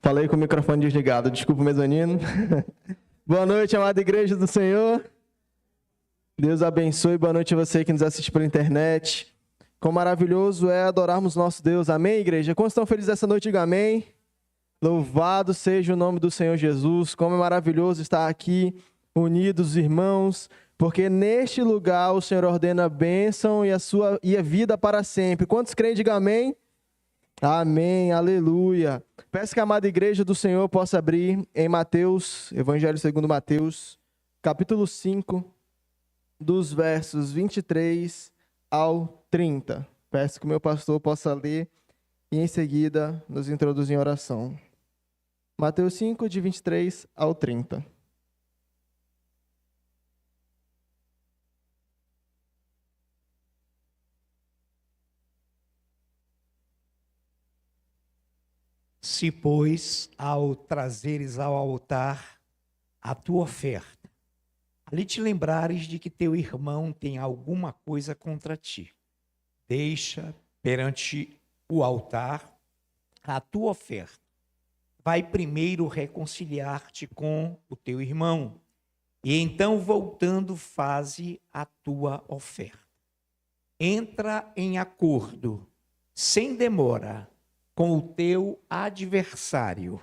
Falei com o microfone desligado, desculpa, mezanino. Boa noite, amada igreja do Senhor. Deus abençoe, boa noite a você que nos assiste pela internet. Quão maravilhoso é adorarmos nosso Deus, amém, igreja? Quantos estão felizes essa noite, diga amém. Louvado seja o nome do Senhor Jesus, como é maravilhoso estar aqui, unidos, irmãos, porque neste lugar o Senhor ordena a bênção e a vida para sempre. Quantos creem, diga amém? Amém, aleluia. Peço que a amada igreja do Senhor possa abrir em Mateus, Evangelho segundo Mateus, capítulo 5, dos versos 23 ao 30. Peço que o meu pastor possa ler e em seguida nos introduzir em oração. Mateus 5, de 23 ao 30. Se, pois, ao trazeres ao altar a tua oferta, ali te lembrares de que teu irmão tem alguma coisa contra ti, deixa perante o altar a tua oferta. Vai primeiro reconciliar-te com o teu irmão, e então, voltando, faze a tua oferta. Entra em acordo, sem demora, com o teu adversário,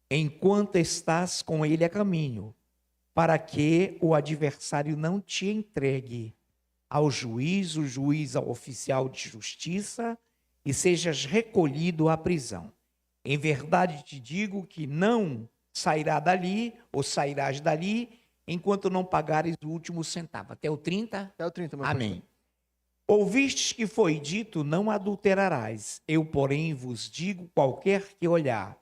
enquanto estás com ele a caminho, para que o adversário não te entregue ao juiz, o juiz ao oficial de justiça, e sejas recolhido à prisão. Em verdade te digo que não sairá dali, ou sairás dali, enquanto não pagares o último centavo. Até o 30? Até o 30, meu Amém. pastor. Ouvistes que foi dito, não adulterarás. Eu, porém, vos digo, qualquer que olhar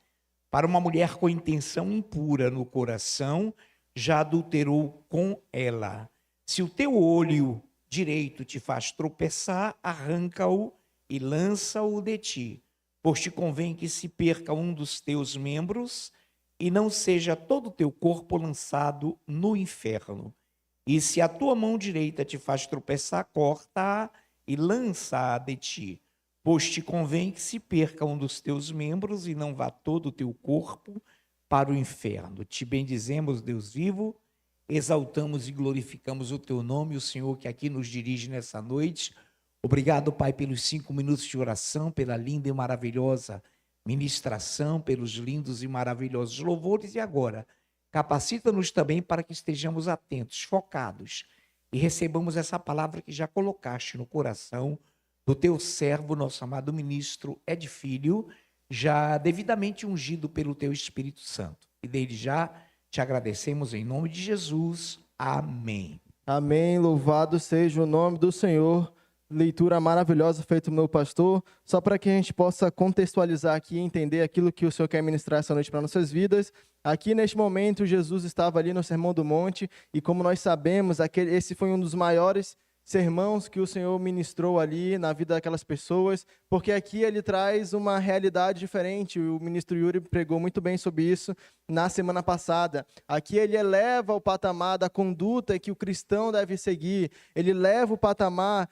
para uma mulher com intenção impura no coração, já adulterou com ela. Se o teu olho direito te faz tropeçar, arranca-o e lança-o de ti, pois te convém que se perca um dos teus membros e não seja todo o teu corpo lançado no inferno. E se a tua mão direita te faz tropeçar, corta-a e lança-a de ti, pois te convém que se perca um dos teus membros e não vá todo o teu corpo para o inferno. Te bendizemos, Deus vivo, exaltamos e glorificamos o teu nome, o Senhor que aqui nos dirige nessa noite. Obrigado, Pai, pelos 5 minutos de oração, pela linda e maravilhosa ministração, pelos lindos e maravilhosos louvores. E agora, capacita-nos também para que estejamos atentos, focados e recebamos essa palavra que já colocaste no coração do teu servo, nosso amado ministro Ed Filho, já devidamente ungido pelo teu Espírito Santo. E desde já te agradecemos em nome de Jesus. Amém. Amém, louvado seja o nome do Senhor. Leitura maravilhosa feita pelo meu pastor, só para que a gente possa contextualizar aqui e entender aquilo que o Senhor quer ministrar essa noite para nossas vidas. Aqui neste momento, Jesus estava ali no Sermão do Monte e como nós sabemos, esse foi um dos maiores sermãos que o Senhor ministrou ali na vida daquelas pessoas, porque aqui ele traz uma realidade diferente. O ministro Yuri pregou muito bem sobre isso na semana passada. Aqui ele eleva o patamar da conduta que o cristão deve seguir, ele leva o patamar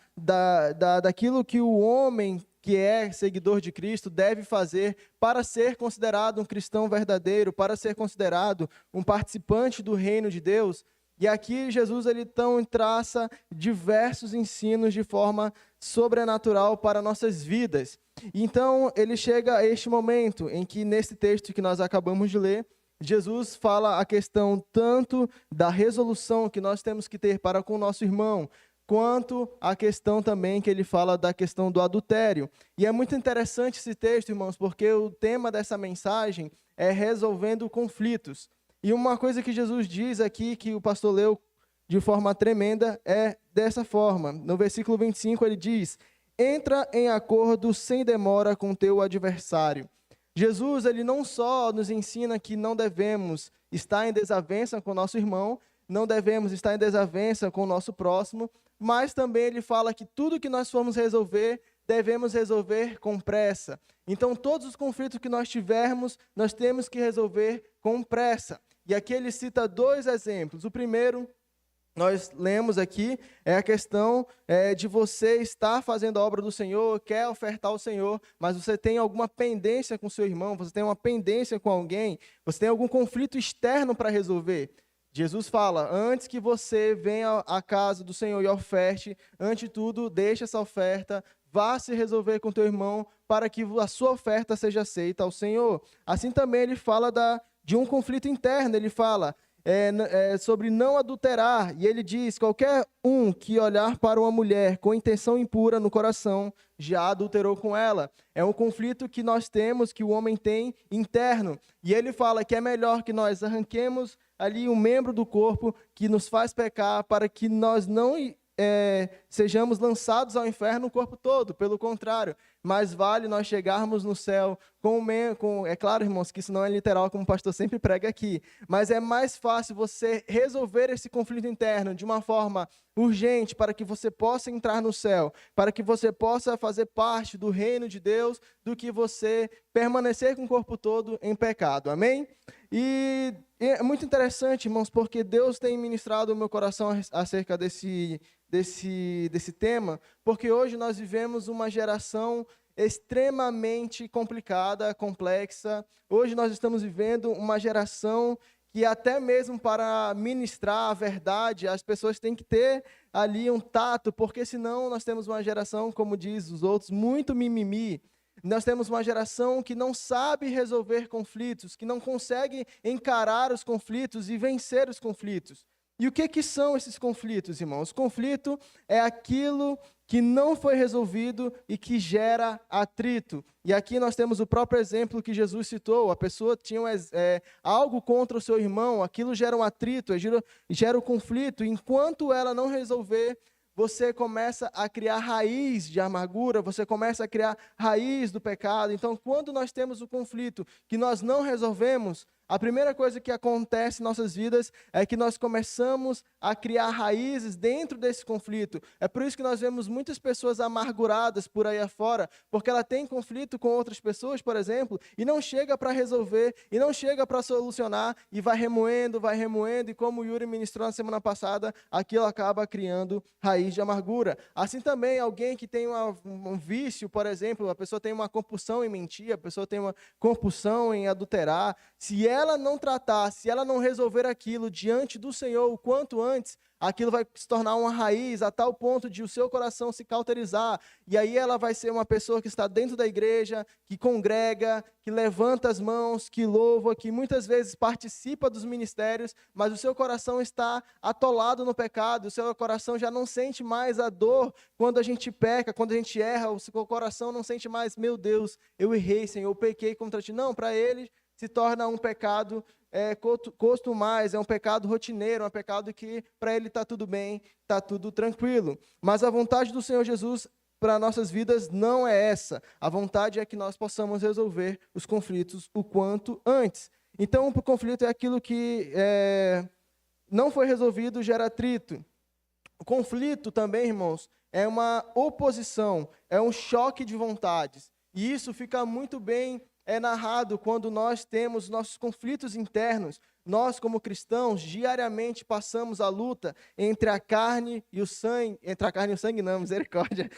daquilo que o homem que é seguidor de Cristo deve fazer para ser considerado um cristão verdadeiro, para ser considerado um participante do reino de Deus. E aqui Jesus ele então traça diversos ensinos de forma sobrenatural para nossas vidas. Então ele chega a este momento em que nesse texto que nós acabamos de ler, Jesus fala a questão tanto da resolução que nós temos que ter para com o nosso irmão, quanto a questão também que ele fala da questão do adultério. E é muito interessante esse texto, irmãos, porque o tema dessa mensagem é resolvendo conflitos. E uma coisa que Jesus diz aqui, que o pastor leu de forma tremenda, é dessa forma. No versículo 25 ele diz: entra em acordo sem demora com teu adversário. Jesus, ele não só nos ensina que não devemos estar em desavença com o nosso irmão, não devemos estar em desavença com o nosso próximo, mas também ele fala que tudo que nós formos resolver, devemos resolver com pressa. Então, todos os conflitos que nós tivermos, nós temos que resolver com pressa. E aqui ele cita 2 exemplos. O primeiro nós lemos aqui é a questão de você estar fazendo a obra do Senhor, quer ofertar ao Senhor, mas você tem alguma pendência com seu irmão, você tem uma pendência com alguém, você tem algum conflito externo para resolver. Jesus fala, antes que você venha à casa do Senhor e oferte, antes de tudo, deixe essa oferta, vá se resolver com teu irmão para que a sua oferta seja aceita ao Senhor. Assim também ele fala de um conflito interno, ele fala sobre não adulterar, e ele diz, qualquer um que olhar para uma mulher com intenção impura no coração, já adulterou com ela. É um conflito que nós temos, que o homem tem interno, e ele fala que é melhor que nós arranquemos ali um membro do corpo que nos faz pecar, para que nós não sejamos lançados ao inferno o corpo todo, pelo contrário, mais vale nós chegarmos no céu é claro, irmãos, que isso não é literal, como o pastor sempre prega aqui, mas é mais fácil você resolver esse conflito interno de uma forma urgente, para que você possa entrar no céu, para que você possa fazer parte do reino de Deus, do que você permanecer com o corpo todo em pecado, amém? E é muito interessante, irmãos, porque Deus tem ministrado o meu coração acerca desse tema, porque hoje nós vivemos uma geração extremamente complicada, complexa. Hoje nós estamos vivendo uma geração que até mesmo para ministrar a verdade, as pessoas têm que ter ali um tato, porque senão nós temos uma geração, como diz os outros, muito mimimi. Nós temos uma geração que não sabe resolver conflitos, que não consegue encarar os conflitos e vencer os conflitos. E o que são esses conflitos, irmãos? Conflito é aquilo que não foi resolvido e que gera atrito. E aqui nós temos o próprio exemplo que Jesus citou. A pessoa tinha algo contra o seu irmão, aquilo gera um atrito, gera um conflito. Enquanto ela não resolver, você começa a criar raiz de amargura, você começa a criar raiz do pecado. Então, quando nós temos o conflito que nós não resolvemos, a primeira coisa que acontece em nossas vidas é que nós começamos a criar raízes dentro desse conflito. É por isso que nós vemos muitas pessoas amarguradas por aí afora, porque ela tem conflito com outras pessoas, por exemplo, e não chega para resolver, e não chega para solucionar, e vai remoendo, e como o Yuri ministrou na semana passada, aquilo acaba criando raiz de amargura. Assim também, alguém que tem um vício, por exemplo, a pessoa tem uma compulsão em mentir, a pessoa tem uma compulsão em adulterar, se ela não tratar, se ela não resolver aquilo diante do Senhor o quanto antes, aquilo vai se tornar uma raiz a tal ponto de o seu coração se cauterizar. E aí ela vai ser uma pessoa que está dentro da igreja, que congrega, que levanta as mãos, que louva, que muitas vezes participa dos ministérios, mas o seu coração está atolado no pecado, o seu coração já não sente mais a dor quando a gente peca, quando a gente erra, o seu coração não sente mais, meu Deus, eu errei, Senhor, eu pequei contra ti. Não, para ele se torna um pecado costumais, é um pecado rotineiro, é um pecado que para ele está tudo bem, está tudo tranquilo. Mas a vontade do Senhor Jesus para nossas vidas não é essa. A vontade é que nós possamos resolver os conflitos o quanto antes. Então, o conflito é aquilo que não foi resolvido, gera atrito. O conflito também, irmãos, é uma oposição, é um choque de vontades. E isso fica muito bem narrado quando nós temos nossos conflitos internos. Nós, como cristãos, diariamente passamos a luta entre a carne e o sangue, entre a carne e o sangue não, misericórdia,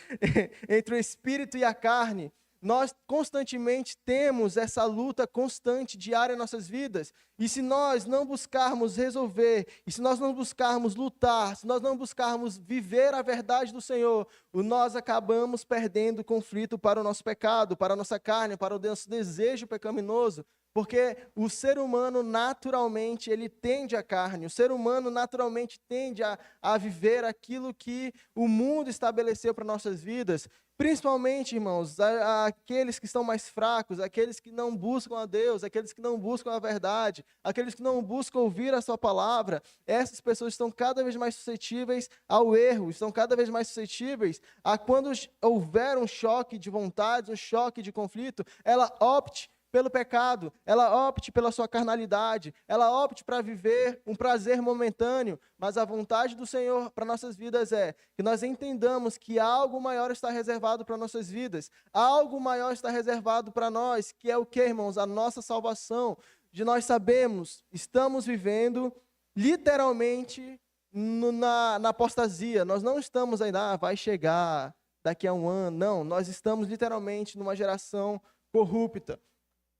entre o espírito e a carne. Nós constantemente temos essa luta constante, diária em nossas vidas. E se nós não buscarmos resolver, e se nós não buscarmos lutar, se nós não buscarmos viver a verdade do Senhor, nós acabamos perdendo o conflito para o nosso pecado, para a nossa carne, para o nosso desejo pecaminoso. Porque o ser humano naturalmente, ele tende à carne, o ser humano naturalmente tende a viver aquilo que o mundo estabeleceu para nossas vidas. Principalmente, irmãos, aqueles que estão mais fracos, aqueles que não buscam a Deus, aqueles que não buscam a verdade, aqueles que não buscam ouvir a sua palavra, essas pessoas estão cada vez mais suscetíveis ao erro, estão cada vez mais suscetíveis a quando houver um choque de vontades, um choque de conflito, ela opte pelo pecado, ela opte pela sua carnalidade, ela opte para viver um prazer momentâneo, mas a vontade do Senhor para nossas vidas é que nós entendamos que algo maior está reservado para nossas vidas, algo maior está reservado para nós, que é o que, irmãos? A nossa salvação. De nós sabemos, estamos vivendo literalmente na apostasia, nós não estamos ainda, vai chegar daqui a um ano. Não, nós estamos literalmente numa geração corrupta.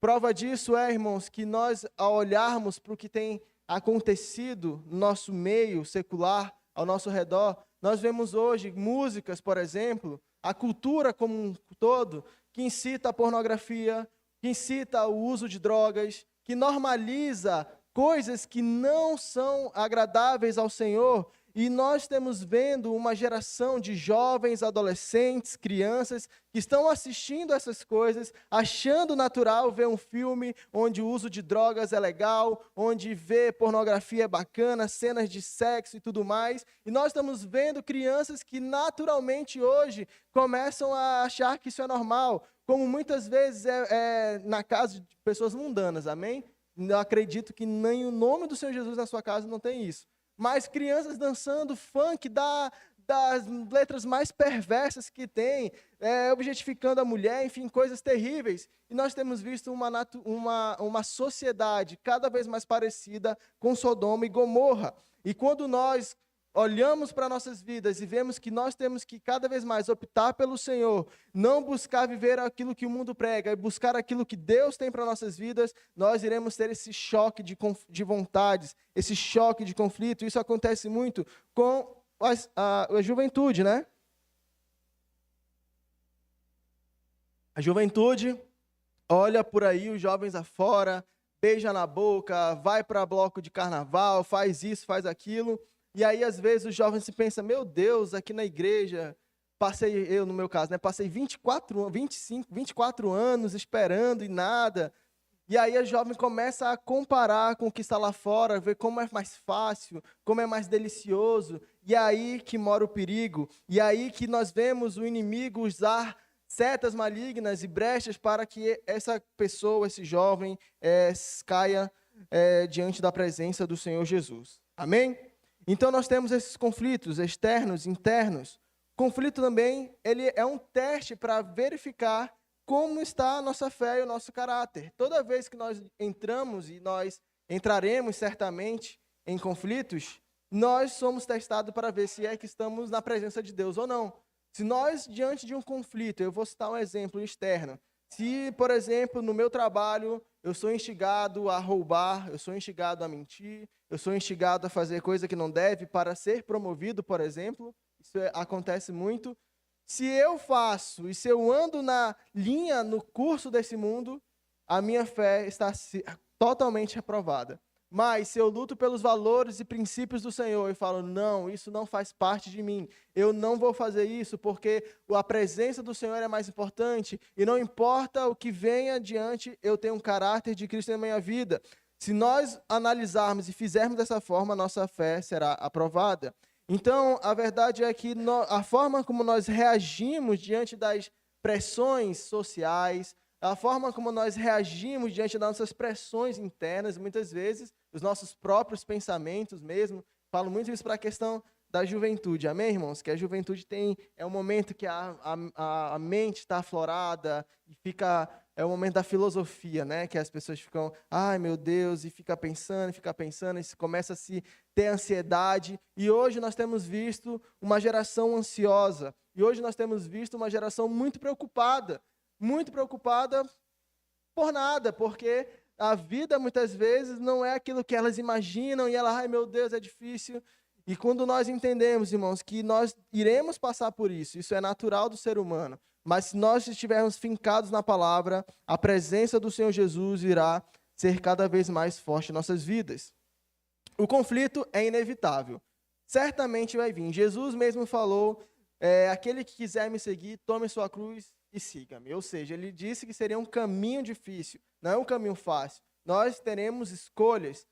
Prova disso é, irmãos, que nós, ao olharmos para o que tem acontecido no nosso meio secular, ao nosso redor, nós vemos hoje músicas, por exemplo, a cultura como um todo, que incita a pornografia, que incita o uso de drogas, que normaliza coisas que não são agradáveis ao Senhor. E nós temos vendo uma geração de jovens, adolescentes, crianças que estão assistindo essas coisas, achando natural ver um filme onde o uso de drogas é legal, onde ver pornografia é bacana, cenas de sexo e tudo mais. E nós estamos vendo crianças que naturalmente hoje começam a achar que isso é normal, como muitas vezes é na casa de pessoas mundanas, amém? Eu acredito que nem o nome do Senhor Jesus na sua casa não tem isso. Mas crianças dançando funk das letras mais perversas que tem, objetificando a mulher, enfim, coisas terríveis. E nós temos visto uma sociedade cada vez mais parecida com Sodoma e Gomorra. E quando nós olhamos para nossas vidas e vemos que nós temos que cada vez mais optar pelo Senhor, não buscar viver aquilo que o mundo prega, e buscar aquilo que Deus tem para nossas vidas, nós iremos ter esse choque de vontades, esse choque de conflito. Isso acontece muito com a juventude, né? A juventude olha por aí os jovens afora, beija na boca, vai para bloco de carnaval, faz isso, faz aquilo. E aí, às vezes, os jovens se pensam, meu Deus, aqui na igreja, eu, no meu caso, né, passei 24 anos esperando e nada. E aí a jovem começa a comparar com o que está lá fora, ver como é mais fácil, como é mais delicioso. E aí que mora o perigo. E aí que nós vemos o inimigo usar setas malignas e brechas para que essa pessoa, esse jovem, caia diante da presença do Senhor Jesus. Amém? Então nós temos esses conflitos externos, internos. Conflito também, ele é um teste para verificar como está a nossa fé e o nosso caráter. Toda vez que nós entramos, e nós entraremos certamente em conflitos, nós somos testados para ver se é que estamos na presença de Deus ou não. Se nós, diante de um conflito, eu vou citar um exemplo externo, se, por exemplo, no meu trabalho, eu sou instigado a roubar, eu sou instigado a mentir, eu sou instigado a fazer coisa que não deve para ser promovido, por exemplo, isso acontece muito. Se eu faço e se eu ando na linha, no curso desse mundo, a minha fé está totalmente reprovada. Mas se eu luto pelos valores e princípios do Senhor e falo, não, isso não faz parte de mim, eu não vou fazer isso porque a presença do Senhor é mais importante e não importa o que venha adiante, eu tenho um caráter de Cristo na minha vida. Se nós analisarmos e fizermos dessa forma, nossa fé será aprovada. Então, a verdade é que a forma como nós reagimos diante das pressões sociais, a forma como nós reagimos diante das nossas pressões internas, muitas vezes, os nossos próprios pensamentos mesmo, falo muito isso para a questão da juventude, amém, irmãos? Que a juventude é um momento que a mente está aflorada, e é o momento da filosofia, né? Que as pessoas ficam, ai meu Deus, e fica pensando, e começa a se ter ansiedade. E hoje nós temos visto uma geração ansiosa, e hoje nós temos visto uma geração muito preocupada por nada, porque a vida muitas vezes não é aquilo que elas imaginam, e ai meu Deus, é difícil. E quando nós entendemos, irmãos, que nós iremos passar por isso é natural do ser humano, mas se nós estivermos fincados na palavra, a presença do Senhor Jesus irá ser cada vez mais forte em nossas vidas. O conflito é inevitável, certamente vai vir. Jesus mesmo falou, aquele que quiser me seguir, tome sua cruz e siga-me. Ou seja, ele disse que seria um caminho difícil, não é um caminho fácil. Nós teremos escolhas.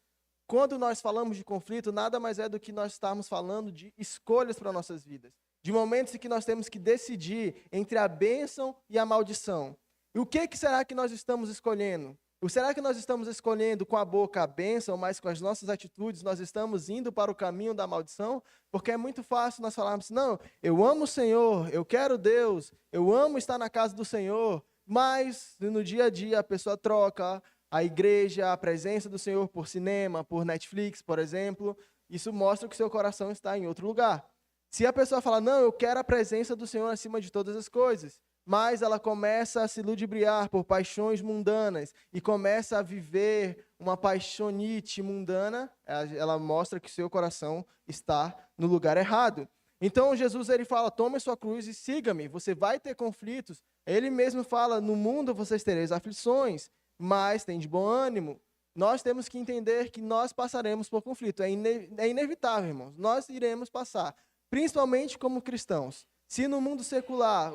Quando nós falamos de conflito, nada mais é do que nós estarmos falando de escolhas para nossas vidas. De momentos em que nós temos que decidir entre a bênção e a maldição. E o que será que nós estamos escolhendo? Será que nós estamos escolhendo com a boca a bênção, mas com as nossas atitudes nós estamos indo para o caminho da maldição? Porque é muito fácil nós falarmos, não, eu amo o Senhor, eu quero Deus, eu amo estar na casa do Senhor, mas no dia a dia a pessoa troca a igreja, a presença do Senhor por cinema, por Netflix, por exemplo, Isso mostra que o seu coração está em outro lugar. Se a pessoa fala, não, eu quero a presença do Senhor acima de todas as coisas, mas ela começa a se ludibriar por paixões mundanas e começa a viver uma paixonite mundana, ela mostra que o seu coração está no lugar errado. Então Jesus ele fala, tome sua cruz e siga-me, você vai ter conflitos. Ele mesmo fala, no mundo vocês tereis aflições, mas tem de bom ânimo. Nós temos que entender que nós passaremos por conflito, é inevitável, irmãos, nós iremos passar, principalmente como cristãos. Se no mundo secular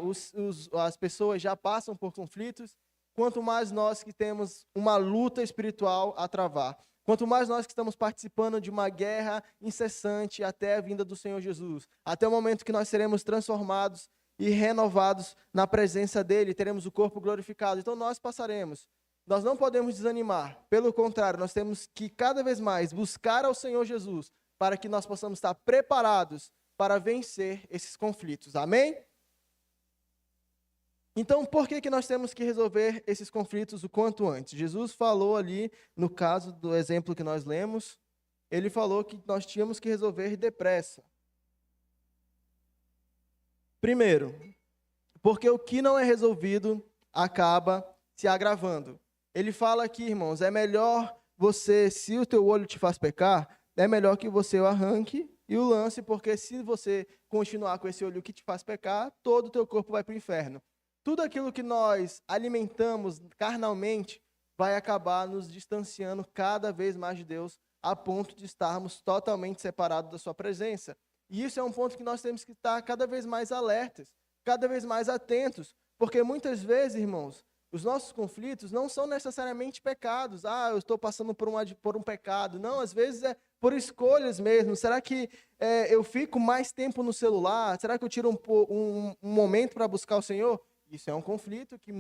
as pessoas já passam por conflitos, quanto mais nós que temos uma luta espiritual a travar, quanto mais nós que estamos participando de uma guerra incessante até a vinda do Senhor Jesus, até o momento que nós seremos transformados e renovados na presença dEle, teremos o corpo glorificado. Então nós passaremos. Nós não podemos desanimar. Pelo contrário, nós temos que cada vez mais buscar ao Senhor Jesus para que nós possamos estar preparados para vencer esses conflitos. Amém? Então, por que nós temos que resolver esses conflitos o quanto antes? Jesus falou ali, no caso do exemplo que nós lemos, ele falou que nós tínhamos que resolver depressa. Primeiro, porque o que não é resolvido acaba se agravando. Ele fala aqui, irmãos, é melhor você, se o teu olho te faz pecar, é melhor que você o arranque e o lance, porque se você continuar com esse olho que te faz pecar, todo o teu corpo vai para o inferno. Tudo aquilo que nós alimentamos carnalmente vai acabar nos distanciando cada vez mais de Deus, a ponto de estarmos totalmente separados da sua presença. E isso é um ponto que nós temos que estar cada vez mais alertas, cada vez mais atentos, porque muitas vezes, irmãos, os nossos conflitos não são necessariamente pecados. Ah, eu estou passando por um pecado. Não, às vezes é por escolhas mesmo. Será que eu fico mais tempo no celular? Será que eu tiro um momento para buscar o Senhor? Isso é um conflito que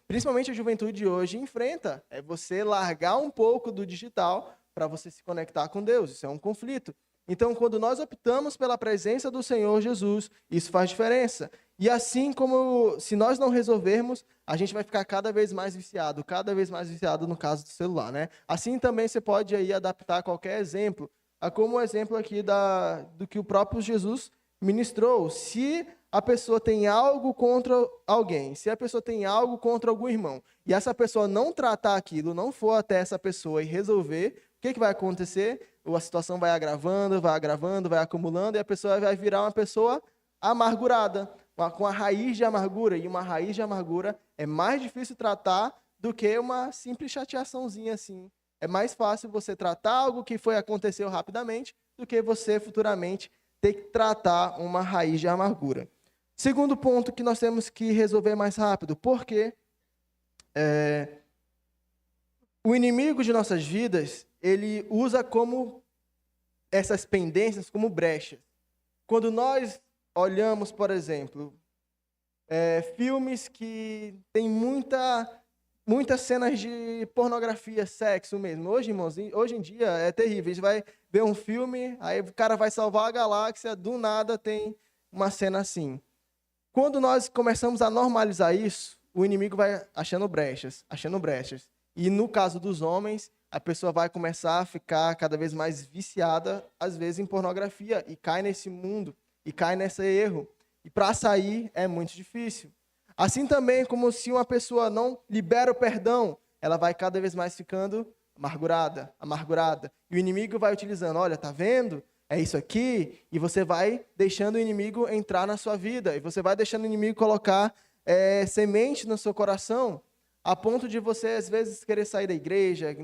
principalmente a juventude de hoje enfrenta. É você largar um pouco do digital para você se conectar com Deus. Isso é um conflito. Então, quando nós optamos pela presença do Senhor Jesus, isso faz diferença. E assim como, se nós não resolvermos, a gente vai ficar cada vez mais viciado no caso do celular, né? Assim também você pode aí adaptar qualquer exemplo, como o exemplo aqui do que o próprio Jesus ministrou. Se a pessoa tem algo contra alguém, se a pessoa tem algo contra algum irmão, e essa pessoa não tratar aquilo, não for até essa pessoa e resolver, o que vai acontecer? A situação vai agravando, vai acumulando, e a pessoa vai virar uma pessoa amargurada, com a raiz de amargura. E uma raiz de amargura é mais difícil tratar do que uma simples chateaçãozinha assim. É mais fácil você tratar algo que aconteceu rapidamente do que você futuramente ter que tratar uma raiz de amargura. Segundo ponto que nós temos que resolver mais rápido, porque o inimigo de nossas vidas, ele usa como essas pendências como brechas. Quando nós olhamos, por exemplo, filmes que tem muitas cenas de pornografia, sexo mesmo. Hoje, irmãos, hoje em dia é terrível. A gente vai ver um filme, aí o cara vai salvar a galáxia, do nada tem uma cena assim. Quando nós começamos a normalizar isso, o inimigo vai achando brechas. E no caso dos homens, a pessoa vai começar a ficar cada vez mais viciada, às vezes, em pornografia, e cai nesse mundo, e cai nesse erro. E para sair é muito difícil. Assim também, como se uma pessoa não libera o perdão, ela vai cada vez mais ficando amargurada. E o inimigo vai utilizando, olha, tá vendo? É isso aqui. E você vai deixando o inimigo entrar na sua vida. E você vai deixando o inimigo colocar semente no seu coração, a ponto de você, às vezes, querer sair da igreja,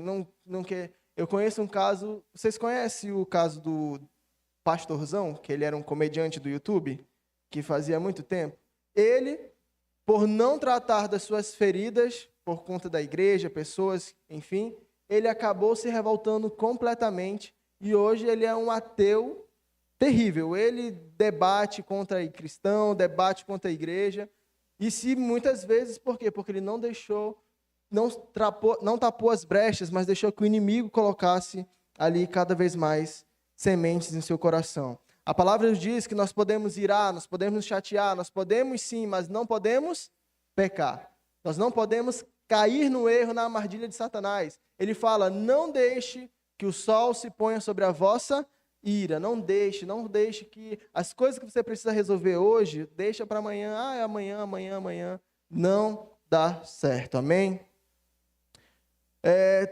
não quer. Eu conheço um caso, vocês conhecem o caso do Pastorzão, que ele era um comediante do YouTube, que fazia muito tempo? Ele, por não tratar das suas feridas, por conta da igreja, pessoas, enfim, ele acabou se revoltando completamente e hoje ele é um ateu terrível. Ele debate contra cristão, debate contra a igreja. E se muitas vezes, por quê? Porque ele não tapou as brechas, mas deixou que o inimigo colocasse ali cada vez mais sementes em seu coração. A palavra diz que nós podemos irar, nós podemos chatear, nós podemos sim, mas não podemos pecar. Nós não podemos cair no erro, na armadilha de Satanás. Ele fala, não deixe que o sol se ponha sobre a vossa ira, não deixe que as coisas que você precisa resolver hoje, deixa para amanhã, é amanhã, não dá certo, amém?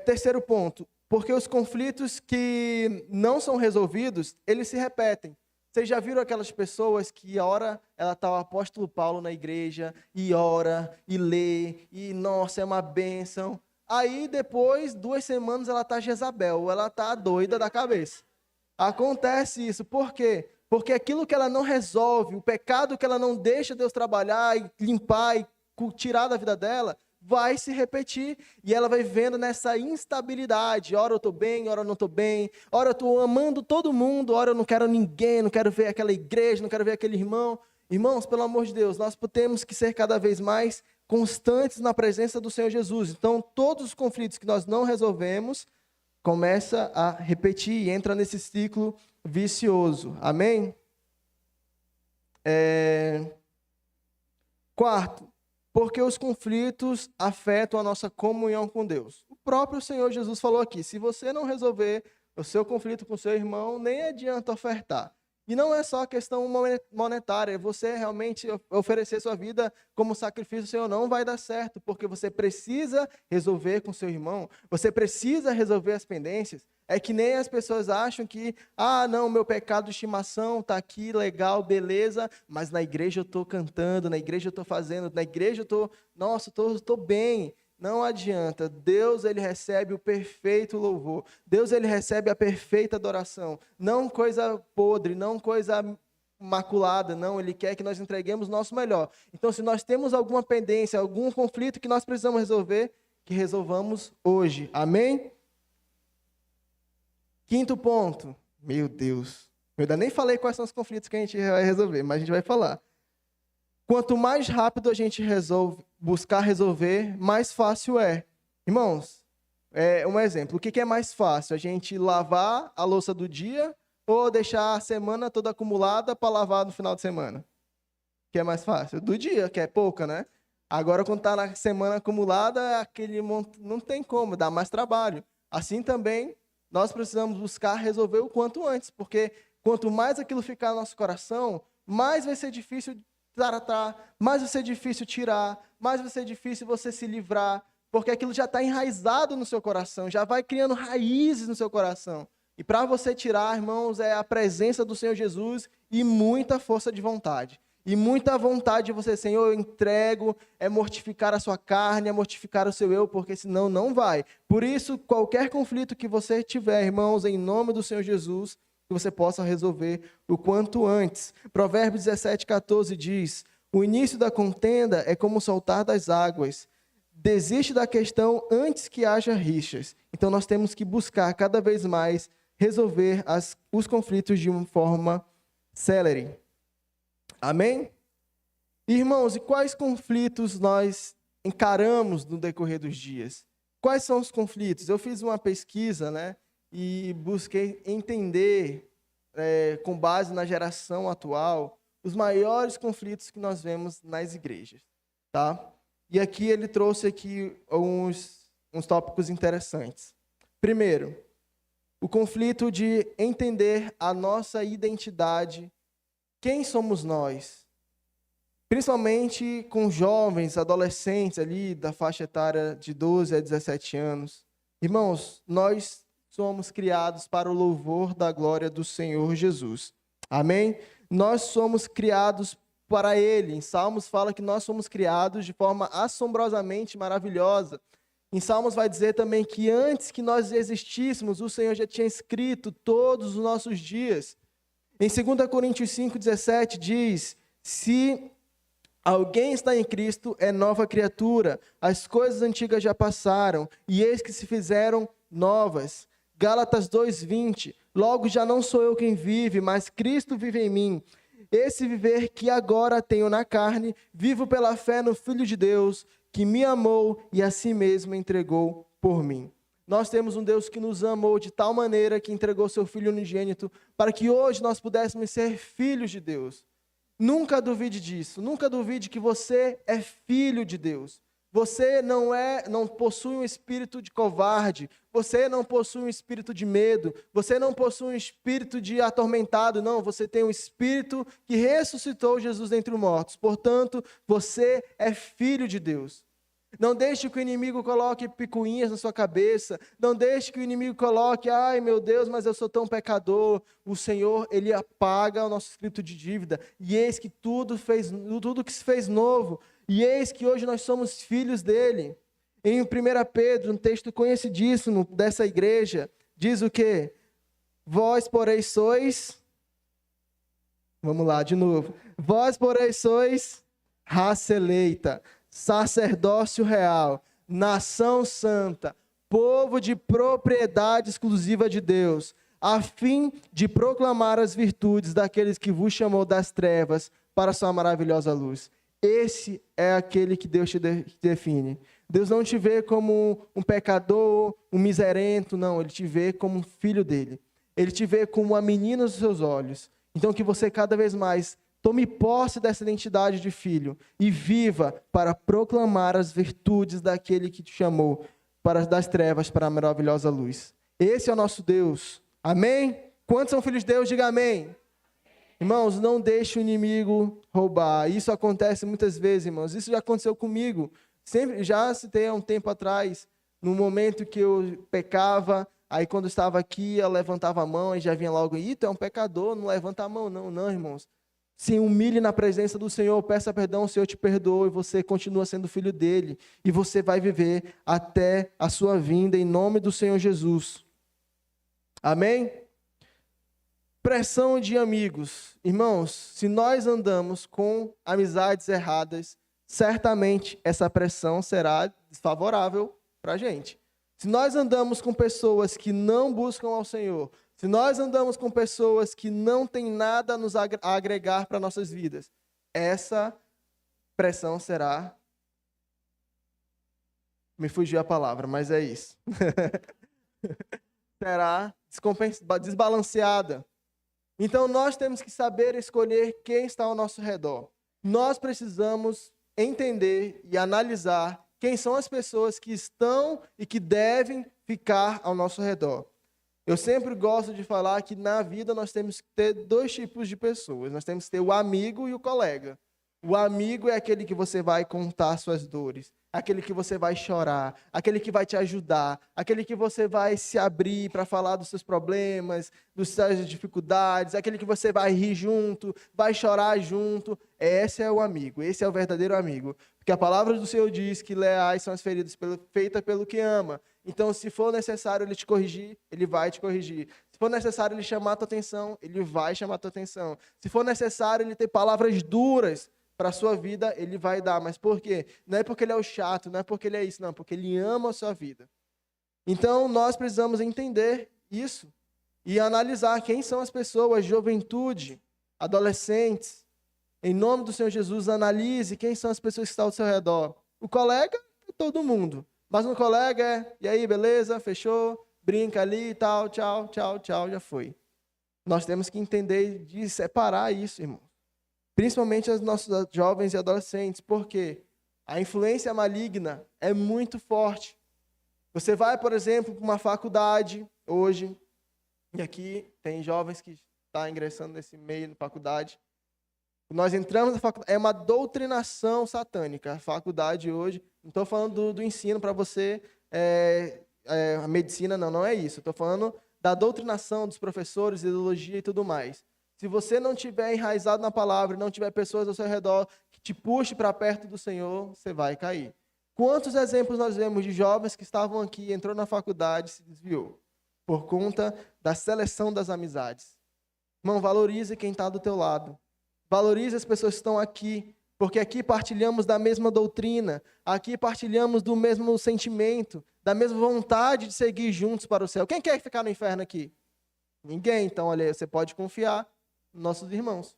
Terceiro ponto, porque os conflitos que não são resolvidos, eles se repetem. Vocês já viram aquelas pessoas que a hora ela está o apóstolo Paulo na igreja, e ora, e lê, e nossa, é uma bênção. Aí depois, 2 semanas, ela está Jezabel, ela está doida da cabeça. Acontece isso, por quê? Porque aquilo que ela não resolve, o pecado que ela não deixa Deus trabalhar e limpar e tirar da vida dela, vai se repetir e ela vai vendo nessa instabilidade. Ora eu estou bem, ora eu não estou bem, ora eu estou amando todo mundo, ora eu não quero ninguém, não quero ver aquela igreja, não quero ver aquele irmão. Irmãos, pelo amor de Deus, nós temos que ser cada vez mais constantes na presença do Senhor Jesus. Então, todos os conflitos que nós não resolvemos, começa a repetir e entra nesse ciclo vicioso. Amém? Quarto, porque os conflitos afetam a nossa comunhão com Deus. O próprio Senhor Jesus falou aqui, se você não resolver o seu conflito com seu irmão, nem adianta ofertar. E não é só questão monetária, você realmente oferecer sua vida como sacrifício, Senhor, não vai dar certo, porque você precisa resolver com seu irmão, você precisa resolver as pendências. É que nem as pessoas acham que, não, meu pecado de estimação está aqui, legal, beleza, mas na igreja eu estou cantando, na igreja eu estou fazendo, na igreja eu estou, nossa, estou bem. Não adianta, Deus ele recebe o perfeito louvor, Deus ele recebe a perfeita adoração, não coisa podre, não coisa maculada, não, ele quer que nós entreguemos o nosso melhor. Então, se nós temos alguma pendência, algum conflito que nós precisamos resolver, que resolvamos hoje, amém? Quinto ponto, meu Deus, eu ainda nem falei quais são os conflitos que a gente vai resolver, mas a gente vai falar. Quanto mais rápido a gente buscar resolver, mais fácil é. Irmãos, um exemplo, o que é mais fácil? A gente lavar a louça do dia ou deixar a semana toda acumulada para lavar no final de semana? O que é mais fácil? Do dia, que é pouca, né? Agora, quando está na semana acumulada, não tem como, dá mais trabalho. Assim também, nós precisamos buscar resolver o quanto antes, porque quanto mais aquilo ficar no nosso coração, mais vai ser difícil tratar, mais vai ser difícil tirar, mais vai ser difícil você se livrar, porque aquilo já está enraizado no seu coração, já vai criando raízes no seu coração. E para você tirar, irmãos, é a presença do Senhor Jesus e muita força de vontade. E muita vontade de você, Senhor, eu entrego, é mortificar a sua carne, é mortificar o seu eu, porque senão não vai. Por isso, qualquer conflito que você tiver, irmãos, em nome do Senhor Jesus, que você possa resolver o quanto antes. Provérbios 17:14 diz, o início da contenda é como o soltar das águas. Desiste da questão antes que haja rixas. Então, nós temos que buscar cada vez mais resolver os conflitos de uma forma célere. Amém? Irmãos, e quais conflitos nós encaramos no decorrer dos dias? Quais são os conflitos? Eu fiz uma pesquisa, né? E busquei entender, com base na geração atual, os maiores conflitos que nós vemos nas igrejas, tá? E aqui ele trouxe aqui uns tópicos interessantes. Primeiro, o conflito de entender a nossa identidade, quem somos nós? Principalmente com jovens, adolescentes ali da faixa etária de 12 a 17 anos. Irmãos, nós somos criados para o louvor da glória do Senhor Jesus. Amém? Nós somos criados para Ele. Em Salmos fala que nós somos criados de forma assombrosamente maravilhosa. Em Salmos vai dizer também que antes que nós existíssemos, o Senhor já tinha escrito todos os nossos dias. Em 2 Coríntios 5,17 diz, se alguém está em Cristo, é nova criatura. As coisas antigas já passaram, e eis que se fizeram novas. Gálatas 2,20, logo já não sou eu quem vive, mas Cristo vive em mim. Esse viver que agora tenho na carne, vivo pela fé no Filho de Deus, que me amou e a si mesmo entregou por mim. Nós temos um Deus que nos amou de tal maneira que entregou seu Filho unigênito, para que hoje nós pudéssemos ser filhos de Deus. Nunca duvide disso, nunca duvide que você é filho de Deus. Você não possui um espírito de covarde, você não possui um espírito de medo, você não possui um espírito de atormentado, não, você tem um espírito que ressuscitou Jesus dentre os mortos. Portanto, você é filho de Deus. Não deixe que o inimigo coloque picuinhas na sua cabeça. Não deixe que o inimigo coloque, ai meu Deus, mas eu sou tão pecador. O Senhor, Ele apaga o nosso escrito de dívida. E eis que tudo que se fez novo. E eis que hoje nós somos filhos dEle. Em 1 Pedro, um texto conhecidíssimo dessa igreja, diz o quê? Vós, porém, sois... Vamos lá, de novo. Vós, porém, sois raça eleita, sacerdócio real, nação santa, povo de propriedade exclusiva de Deus, a fim de proclamar as virtudes daqueles que vos chamou das trevas para a sua maravilhosa luz. Esse é aquele que Deus te define. Deus não te vê como um pecador, um miserento, não. Ele te vê como um filho dele. Ele te vê como uma menina dos seus olhos. Então que você cada vez mais tome posse dessa identidade de filho e viva para proclamar as virtudes daquele que te chamou das trevas para a maravilhosa luz. Esse é o nosso Deus. Amém? Quantos são filhos de Deus? Diga amém. Irmãos, não deixe o inimigo roubar. Isso acontece muitas vezes, irmãos. Isso já aconteceu comigo. Já citei há um tempo atrás, no momento que eu pecava, aí quando eu estava aqui, eu levantava a mão e já vinha logo, tu é um pecador, não levanta a mão. Não, irmãos. Se humilhe na presença do Senhor, peça perdão, o Senhor te perdoa e você continua sendo filho dele. E você vai viver até a sua vinda em nome do Senhor Jesus. Amém? Pressão de amigos. Irmãos, se nós andamos com amizades erradas, certamente essa pressão será desfavorável para a gente. Se nós andamos com pessoas que não buscam ao Senhor, se nós andamos com pessoas que não têm nada a nos agregar para nossas vidas, essa pressão será... Me fugiu a palavra, mas é isso. Será desbalanceada. Então, nós temos que saber escolher quem está ao nosso redor. Nós precisamos entender e analisar quem são as pessoas que estão e que devem ficar ao nosso redor. Eu sempre gosto de falar que na vida nós temos que ter dois tipos de pessoas. Nós temos que ter o amigo e o colega. O amigo é aquele que você vai contar suas dores, aquele que você vai chorar, aquele que vai te ajudar, aquele que você vai se abrir para falar dos seus problemas, das suas dificuldades, aquele que você vai rir junto, vai chorar junto. Esse é o amigo, esse é o verdadeiro amigo. Porque a palavra do Senhor diz que leais são as feridas feitas pelo que ama. Então, se for necessário ele te corrigir, ele vai te corrigir. Se for necessário ele chamar a tua atenção, ele vai chamar a tua atenção. Se for necessário ele ter palavras duras para a sua vida, ele vai dar. Mas por quê? Não é porque ele é o chato, não é porque ele é isso, não. Porque ele ama a sua vida. Então, nós precisamos entender isso e analisar quem são as pessoas, juventude, adolescentes. Em nome do Senhor Jesus, analise quem são as pessoas que estão ao seu redor. O colega é todo mundo. Mas no colega é, e aí, beleza? Fechou? Brinca ali e tal, tchau, tchau, tchau, já foi. Nós temos que entender e separar isso, irmão. Principalmente os nossos jovens e adolescentes, porque a influência maligna é muito forte. Você vai, por exemplo, para uma faculdade hoje, e aqui tem jovens que estão ingressando nesse meio de faculdade. Nós entramos na faculdade, é uma doutrinação satânica. A faculdade hoje, não estou falando do ensino para você, a medicina, não é isso. Estou falando da doutrinação dos professores, ideologia e tudo mais. Se você não tiver enraizado na palavra, não tiver pessoas ao seu redor que te puxe para perto do Senhor, você vai cair. Quantos exemplos nós vemos de jovens que estavam aqui, entrou na faculdade e se desviou? Por conta da seleção das amizades. Irmão, valorize quem está do teu lado. Valorize as pessoas que estão aqui, porque aqui partilhamos da mesma doutrina, aqui partilhamos do mesmo sentimento, da mesma vontade de seguir juntos para o céu. Quem quer ficar no inferno aqui? Ninguém. Então, olha, você pode confiar nos nossos irmãos.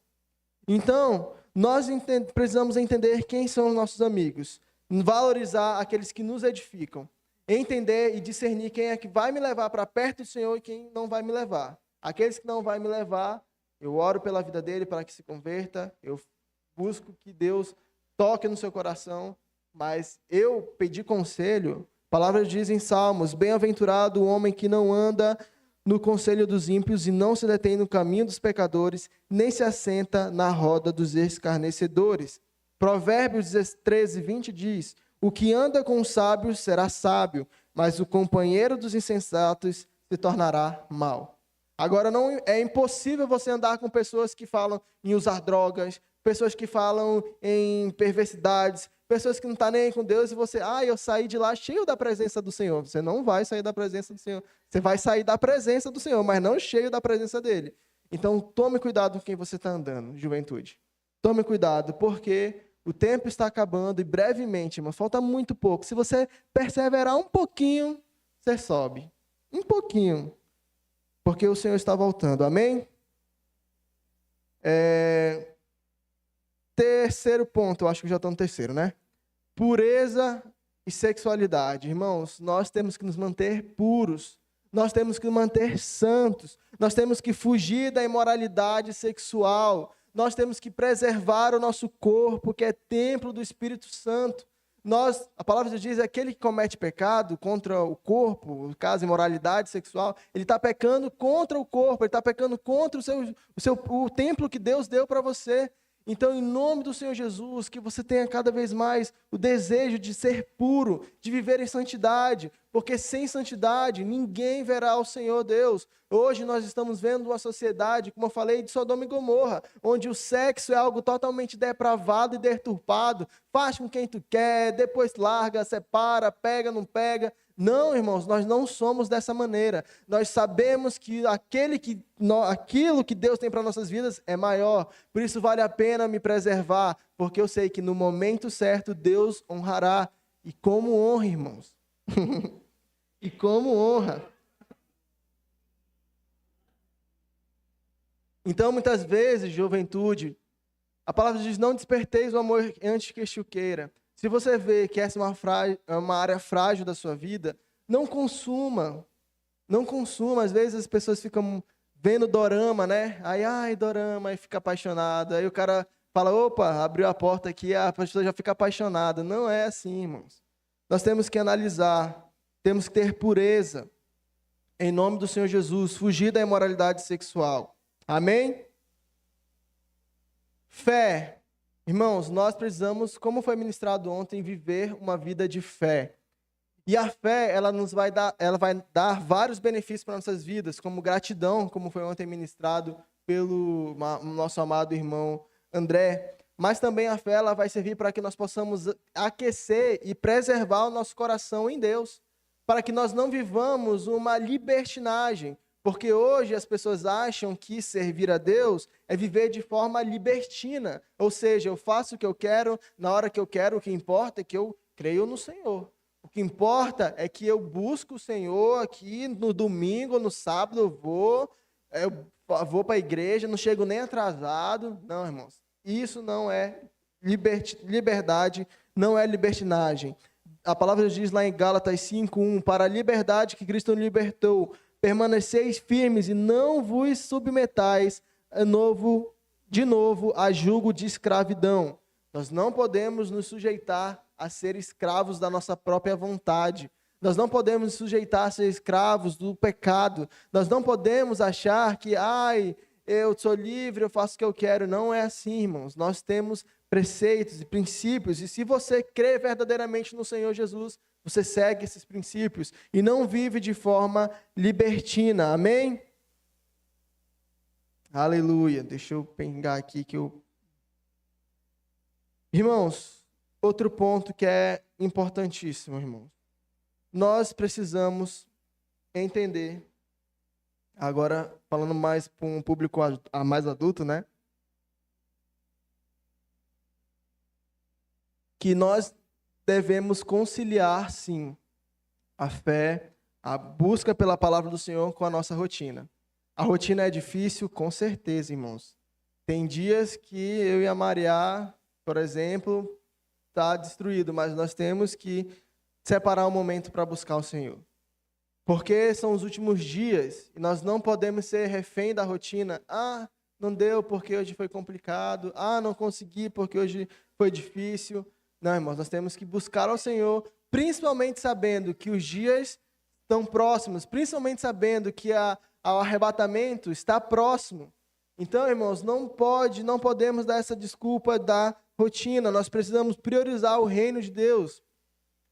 Então, nós precisamos entender quem são os nossos amigos, valorizar aqueles que nos edificam, entender e discernir quem é que vai me levar para perto do Senhor e quem não vai me levar. Aqueles que não vai me levar, eu oro pela vida dele para que se converta, eu busco que Deus toque no seu coração mas eu pedi conselho. A palavra diz em Salmos: bem-aventurado o homem que não anda no conselho dos ímpios e não se detém no caminho dos pecadores, nem se assenta na roda dos escarnecedores. Provérbios 13:20 diz: o que anda com os sábios será sábio, mas o companheiro dos insensatos se tornará mau. Agora, não é impossível você andar com pessoas que falam em usar drogas, pessoas que falam em perversidades, pessoas que não estão nem aí com Deus e você, eu saí de lá cheio da presença do Senhor. Você não vai sair da presença do Senhor. Você vai sair da presença do Senhor, mas não cheio da presença dele. Então, tome cuidado com quem você está andando, juventude. Tome cuidado, porque o tempo está acabando e brevemente, irmão, falta muito pouco. Se você perseverar um pouquinho, você sobe. Um pouquinho. Porque o Senhor está voltando. Amém? Terceiro ponto, eu acho que já estou no terceiro, né? Pureza e sexualidade. Irmãos, nós temos que nos manter puros. Nós temos que nos manter santos. Nós temos que fugir da imoralidade sexual. Nós temos que preservar o nosso corpo, que é templo do Espírito Santo. A palavra de Deus diz, aquele que comete pecado contra o corpo, no caso, imoralidade sexual, ele está pecando contra o corpo, ele está pecando contra o templo que Deus deu para você. Então, em nome do Senhor Jesus, que você tenha cada vez mais o desejo de ser puro, de viver em santidade, porque sem santidade ninguém verá o Senhor Deus. Hoje nós estamos vendo uma sociedade, como eu falei, de Sodoma e Gomorra, onde o sexo é algo totalmente depravado e deturpado. Faz com quem tu quer, depois larga, separa, pega, não pega. Não, irmãos, nós não somos dessa maneira. Nós sabemos que aquilo que Deus tem para nossas vidas é maior. Por isso vale a pena me preservar, porque eu sei que no momento certo Deus honrará. E como honra, irmãos. E como honra. Então, muitas vezes, juventude, a palavra diz, não desperteis o amor antes que este o queira. Se você vê que essa é uma área frágil da sua vida, não consuma. Não consuma. Às vezes as pessoas ficam vendo dorama, né? Aí, dorama, aí fica apaixonado. Aí o cara fala, opa, abriu a porta aqui, a pessoa já fica apaixonada. Não é assim, irmãos. Nós temos que analisar, temos que ter pureza. Em nome do Senhor Jesus, fugir da imoralidade sexual. Amém? Fé. Irmãos, nós precisamos, como foi ministrado ontem, viver uma vida de fé. E a fé, ela vai dar vários benefícios para nossas vidas, como gratidão, como foi ontem ministrado pelo nosso amado irmão André. Mas também a fé, ela vai servir para que nós possamos aquecer e preservar o nosso coração em Deus, para que nós não vivamos uma libertinagem. Porque hoje as pessoas acham que servir a Deus é viver de forma libertina. Ou seja, eu faço o que eu quero, na hora que eu quero, o que importa é que eu creio no Senhor. O que importa é que eu busco o Senhor aqui no domingo, no sábado eu vou para a igreja, não chego nem atrasado. Não, irmãos, isso não é liberdade, não é libertinagem. A palavra diz lá em Gálatas 5:1, para a liberdade que Cristo nos libertou, permaneceis firmes e não vos submetais de novo a jugo de escravidão. Nós não podemos nos sujeitar a ser escravos da nossa própria vontade. Nós não podemos nos sujeitar a ser escravos do pecado. Nós não podemos achar que, eu sou livre, eu faço o que eu quero. Não é assim, irmãos. Nós temos preceitos e princípios. E se você crê verdadeiramente no Senhor Jesus, você segue esses princípios e não vive de forma libertina. Amém? Aleluia. Deixa eu pegar aqui que eu... Irmãos, outro ponto que é importantíssimo, irmãos. Nós precisamos entender, agora falando mais para um público mais adulto, né? Que nós devemos conciliar, sim, a fé, a busca pela palavra do Senhor com a nossa rotina. A rotina é difícil, com certeza, irmãos. Tem dias que eu e a Maria, por exemplo, está destruído, mas nós temos que separar um momento para buscar o Senhor. Porque são os últimos dias e nós não podemos ser refém da rotina. Não deu porque hoje foi complicado. Não consegui porque hoje foi difícil. Não, irmãos, nós temos que buscar ao Senhor, principalmente sabendo que os dias estão próximos, principalmente sabendo que o arrebatamento está próximo. Então, irmãos, não podemos dar essa desculpa da rotina. Nós precisamos priorizar o reino de Deus.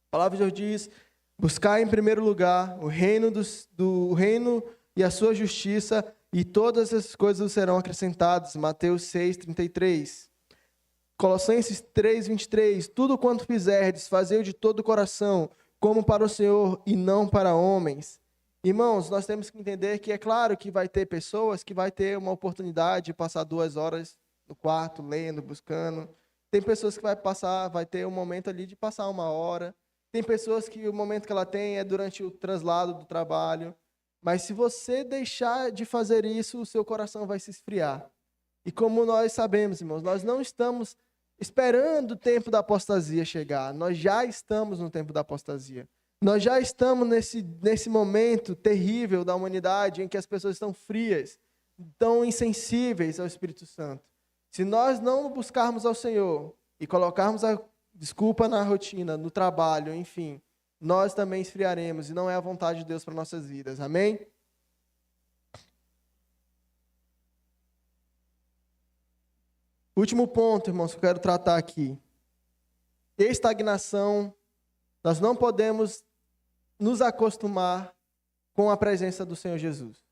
A palavra de Deus diz: buscar em primeiro lugar o reino do reino e a sua justiça, e todas essas coisas serão acrescentadas. Mateus 6:33. Colossenses 3:23. Tudo quanto fizerdes, fazei-o de todo o coração, como para o Senhor e não para homens. Irmãos, nós temos que entender que é claro que vai ter pessoas que vai ter uma oportunidade de passar 2 horas no quarto, lendo, buscando. Tem pessoas que vai ter um momento ali de passar 1 hora. Tem pessoas que o momento que ela tem é durante o translado do trabalho. Mas se você deixar de fazer isso, o seu coração vai se esfriar. E como nós sabemos, irmãos, nós não estamos esperando o tempo da apostasia chegar. Nós já estamos no tempo da apostasia. Nós já estamos nesse momento terrível da humanidade em que as pessoas estão frias, tão insensíveis ao Espírito Santo. Se nós não buscarmos ao Senhor e colocarmos a desculpa na rotina, no trabalho, enfim, nós também esfriaremos, e não é a vontade de Deus para nossas vidas. Amém? Último ponto, irmãos, que eu quero tratar aqui. Estagnação. Nós não podemos nos acostumar com a presença do Senhor Jesus.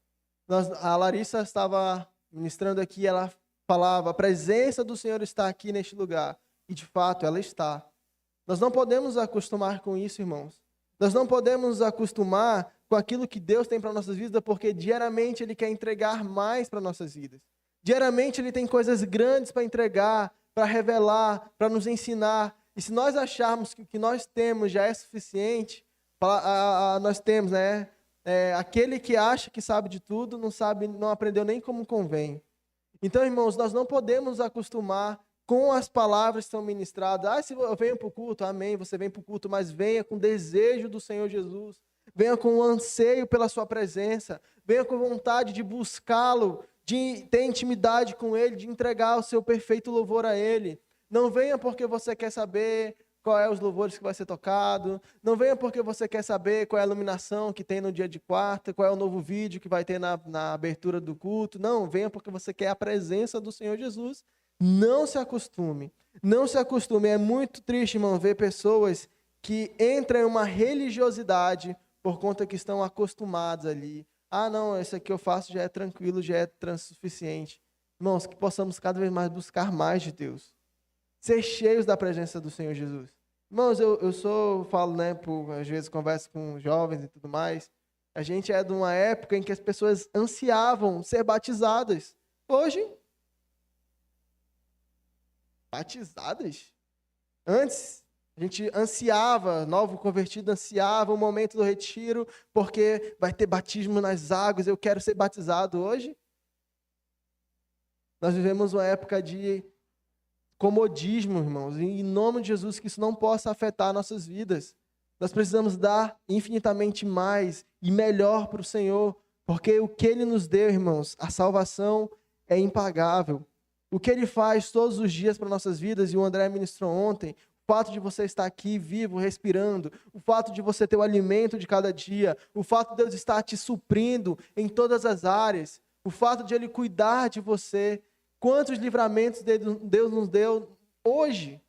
A Larissa estava ministrando aqui, ela falava: a presença do Senhor está aqui neste lugar. E de fato, ela está. Nós não podemos nos acostumar com isso, irmãos. Nós não podemos nos acostumar com aquilo que Deus tem para nossas vidas, porque diariamente Ele quer entregar mais para nossas vidas. Diariamente Ele tem coisas grandes para entregar, para revelar, para nos ensinar. E se nós acharmos que o que nós temos já é suficiente, nós temos, né? Aquele que acha que sabe de tudo, não aprendeu nem como convém. Então, irmãos, nós não podemos nos acostumar com as palavras que são ministradas. Se eu venho para o culto, amém, você vem para o culto, mas venha com desejo do Senhor Jesus. Venha com um anseio pela sua presença. Venha com vontade de buscá-lo, de ter intimidade com Ele, de entregar o seu perfeito louvor a Ele. Não venha porque você quer saber qual é os louvores que vai ser tocado. Não venha porque você quer saber qual é a iluminação que tem no dia de quarta, qual é o novo vídeo que vai ter na abertura do culto. Não, venha porque você quer a presença do Senhor Jesus. Não se acostume. Não se acostume. É muito triste, irmão, ver pessoas que entram em uma religiosidade por conta que estão acostumados ali. Ah, não, isso aqui eu faço já é tranquilo, já é suficiente. Irmãos, que possamos cada vez mais buscar mais de Deus. Ser cheios da presença do Senhor Jesus. Irmãos, falo, né, às vezes converso com jovens e tudo mais. A gente é de uma época em que as pessoas ansiavam ser batizadas. Hoje, batizadas? Antes, a gente ansiava, novo convertido ansiava o momento do retiro, porque vai ter batismo nas águas, eu quero ser batizado. Hoje, nós vivemos uma época de comodismo, irmãos, e em nome de Jesus, que isso não possa afetar nossas vidas. Nós precisamos dar infinitamente mais e melhor para o Senhor, porque o que Ele nos deu, irmãos, a salvação é impagável. O que Ele faz todos os dias para nossas vidas, e o André ministrou ontem, o fato de você estar aqui vivo, respirando, o fato de você ter o alimento de cada dia, o fato de Deus estar te suprindo em todas as áreas, o fato de Ele cuidar de você. Quantos livramentos Deus nos deu hoje,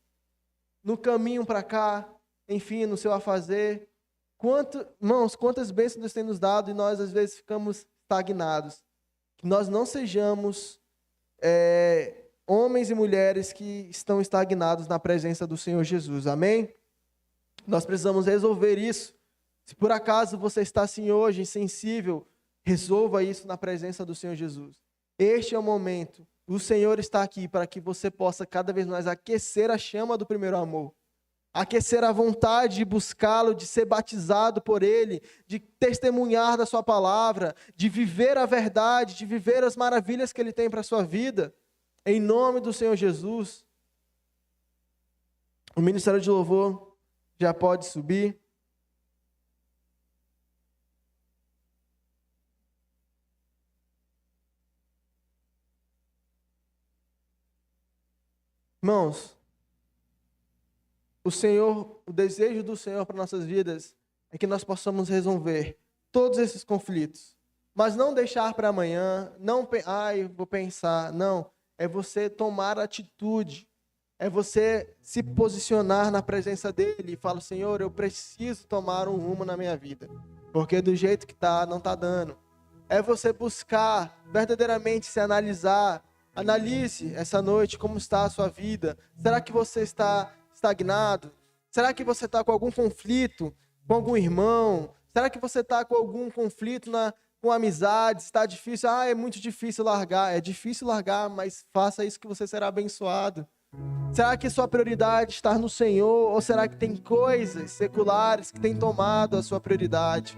no caminho para cá, enfim, no seu afazer. Irmãos, quantas bênçãos Deus tem nos dado e nós às vezes ficamos estagnados. Que nós não sejamos homens e mulheres que estão estagnados na presença do Senhor Jesus. Amém? Nós precisamos resolver isso. Se por acaso você está assim hoje, insensível, resolva isso na presença do Senhor Jesus. Este é o momento. O Senhor está aqui para que você possa cada vez mais aquecer a chama do primeiro amor. Aquecer a vontade de buscá-lo, de ser batizado por Ele, de testemunhar da sua palavra, de viver a verdade, de viver as maravilhas que Ele tem para a sua vida. Em nome do Senhor Jesus. O Ministério de Louvor já pode subir. Irmãos, o desejo do Senhor para nossas vidas é que nós possamos resolver todos esses conflitos. Mas não deixar para amanhã, não, vou pensar, não. É você tomar atitude, é você se posicionar na presença dele e falar, Senhor, eu preciso tomar um rumo na minha vida, porque do jeito que tá, não tá dando. É você buscar verdadeiramente se analisar. Analise essa noite como está a sua vida. Será que você está estagnado? Será que você está com algum conflito com algum irmão? Será que você está com algum conflito com amizades? Está difícil? É muito difícil largar. É difícil largar, mas faça isso que você será abençoado. Será que sua prioridade está no Senhor? Ou será que tem coisas seculares que têm tomado a sua prioridade?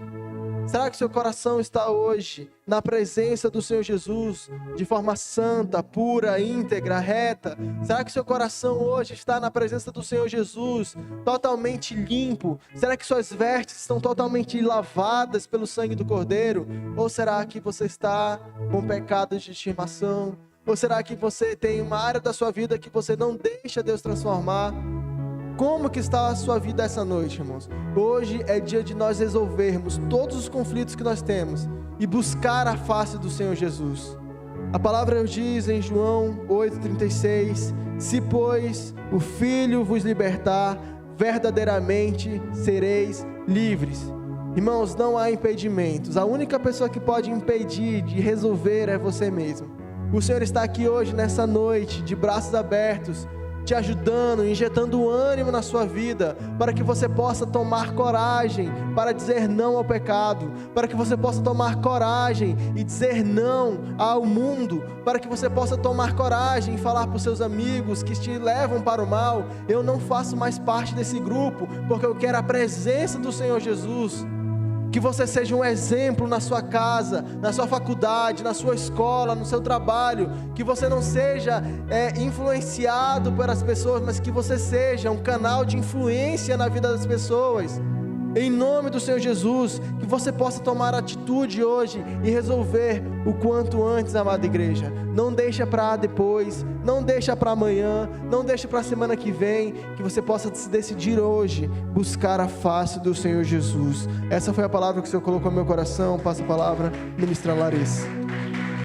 Será que seu coração está hoje na presença do Senhor Jesus de forma santa, pura, íntegra, reta? Será que seu coração hoje está na presença do Senhor Jesus totalmente limpo? Será que suas vestes estão totalmente lavadas pelo sangue do Cordeiro? Ou será que você está com pecados de estimação? Ou será que você tem uma área da sua vida que você não deixa Deus transformar? Como que está a sua vida essa noite, irmãos? Hoje é dia de nós resolvermos todos os conflitos que nós temos e buscar a face do Senhor Jesus. A palavra diz em João 8,36: se, pois, o Filho vos libertar, verdadeiramente sereis livres. Irmãos, não há impedimentos. A única pessoa que pode impedir de resolver é você mesmo. O Senhor está aqui hoje, nessa noite, de braços abertos, te ajudando, injetando ânimo na sua vida, para que você possa tomar coragem para dizer não ao pecado, para que você possa tomar coragem e dizer não ao mundo, para que você possa tomar coragem e falar para os seus amigos que te levam para o mal: eu não faço mais parte desse grupo, porque eu quero a presença do Senhor Jesus. Que você seja um exemplo na sua casa, na sua faculdade, na sua escola, no seu trabalho. Que você não seja influenciado pelas pessoas, mas que você seja um canal de influência na vida das pessoas. Em nome do Senhor Jesus, que você possa tomar atitude hoje e resolver o quanto antes, amada igreja. Não deixa para depois, não deixa para amanhã, não deixa para a semana que vem, que você possa se decidir hoje, buscar a face do Senhor Jesus. Essa foi a palavra que o Senhor colocou no meu coração. Passa a palavra, ministra Larissa.